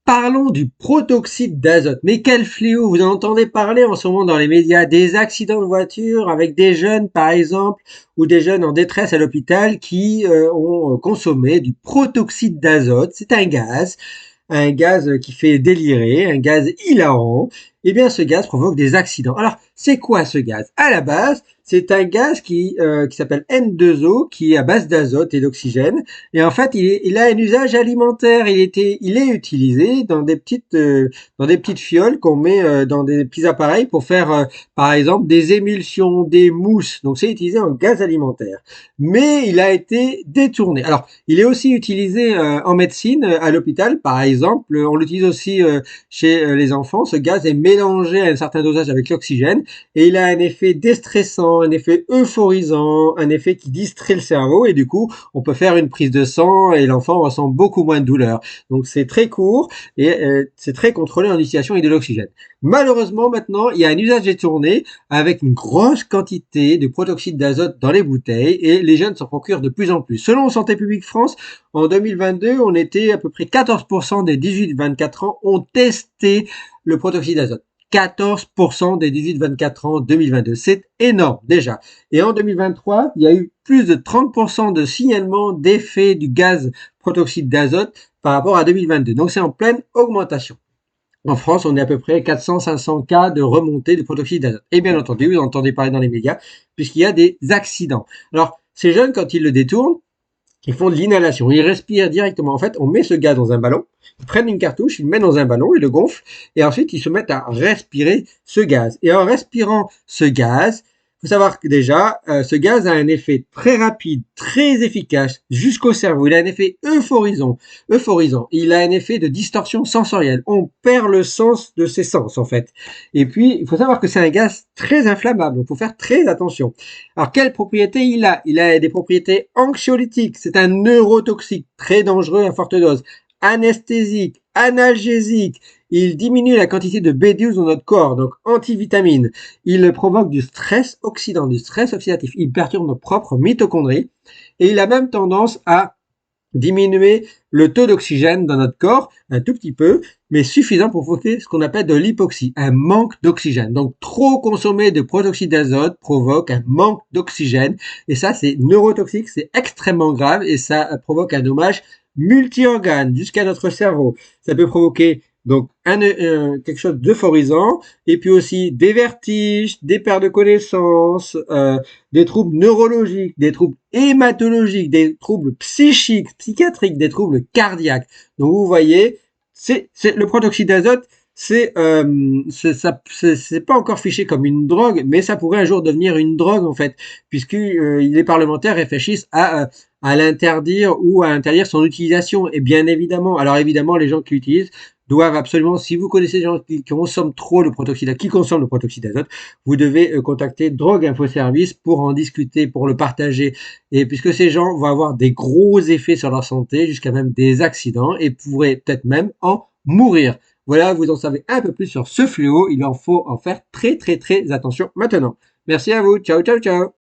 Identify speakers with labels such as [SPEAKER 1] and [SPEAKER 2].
[SPEAKER 1] Parlons du protoxyde d'azote. Mais quel fléau! Vous en entendez parler en ce moment dans les médias, des accidents de voiture avec des jeunes, par exemple, ou des jeunes en détresse à l'hôpital qui ont consommé du protoxyde d'azote. C'est un gaz qui fait délirer, un gaz hilarant. Eh bien, ce gaz provoque des accidents. Alors, c'est quoi ce gaz? À la base, c'est un gaz qui s'appelle N2O, qui est à base d'azote et d'oxygène. Et en fait, il a un usage alimentaire. Il est utilisé dans des petites fioles qu'on met dans des petits appareils pour faire, par exemple, des émulsions, des mousses. Donc, c'est utilisé en gaz alimentaire. Mais il a été détourné. Alors, il est aussi utilisé en médecine, à l'hôpital, par exemple. On l'utilise aussi chez les enfants. Ce gaz est mélangé à un certain dosage avec l'oxygène et il a un effet déstressant, un effet euphorisant, un effet qui distrait le cerveau et du coup, on peut faire une prise de sang et l'enfant ressent beaucoup moins de douleur. Donc c'est très court et c'est très contrôlé en utilisation et de l'oxygène. Malheureusement, maintenant, il y a un usage détourné avec une grosse quantité de protoxyde d'azote dans les bouteilles et les jeunes s'en procurent de plus en plus. Selon Santé publique France, en 2022, on était à peu près 14% des 18-24 ans ont testé le protoxyde d'azote. 14% des 18-24 ans en 2022. C'est énorme déjà. Et en 2023, il y a eu plus de 30% de signalements d'effet du gaz protoxyde d'azote par rapport à 2022. Donc c'est en pleine augmentation. En France, on est à peu près 400-500 cas de remontée de protoxyde d'azote. Et bien entendu, vous entendez parler dans les médias, puisqu'il y a des accidents. Alors, ces jeunes, quand ils le détournent, ils font de l'inhalation. Ils respirent directement. En fait, on met ce gaz dans un ballon, ils prennent une cartouche, ils le mettent dans un ballon, ils le gonflent, et ensuite ils se mettent à respirer ce gaz. Et en respirant ce gaz, il faut savoir que déjà, ce gaz a un effet très rapide, très efficace jusqu'au cerveau. Il a un effet euphorisant. Il a un effet de distorsion sensorielle. On perd le sens de ses sens, en fait. Et puis, il faut savoir que c'est un gaz très inflammable. Il faut faire très attention. Alors, quelles propriétés il a? Il a des propriétés anxiolytiques. C'est un neurotoxique très dangereux à forte dose. Anesthésique, analgésique. Il diminue la quantité de B12 dans notre corps, donc antivitamine. Il provoque du stress oxydant, du stress oxydatif. Il perturbe nos propres mitochondries. Et il a même tendance à diminuer le taux d'oxygène dans notre corps, un tout petit peu, mais suffisant pour provoquer ce qu'on appelle de l'hypoxie, un manque d'oxygène. Donc, trop consommer de protoxyde d'azote provoque un manque d'oxygène. Et ça, c'est neurotoxique, c'est extrêmement grave et ça provoque un dommage multi-organes jusqu'à notre cerveau. Ça peut provoquer donc quelque chose d'euphorisant et puis aussi des vertiges, des pertes de connaissance, des troubles neurologiques, des troubles hématologiques, des troubles psychiques, psychiatriques, des troubles cardiaques. Donc vous voyez, c'est le protoxyde d'azote, c'est pas encore fiché comme une drogue, mais ça pourrait un jour devenir une drogue en fait, puisque les parlementaires réfléchissent à l'interdire ou à interdire son utilisation. Et bien évidemment, alors évidemment, les gens qui l'utilisent doivent absolument, si vous connaissez des gens qui consomment trop le protoxyde, qui consomment le protoxyde d'azote, vous devez contacter Drogue Info Service pour en discuter, pour le partager. Et puisque ces gens vont avoir des gros effets sur leur santé, jusqu'à même des accidents, et pourraient peut-être même en mourir. Voilà, vous en savez un peu plus sur ce fléau. Il en faut en faire très très très attention maintenant. Merci à vous. Ciao, ciao, ciao.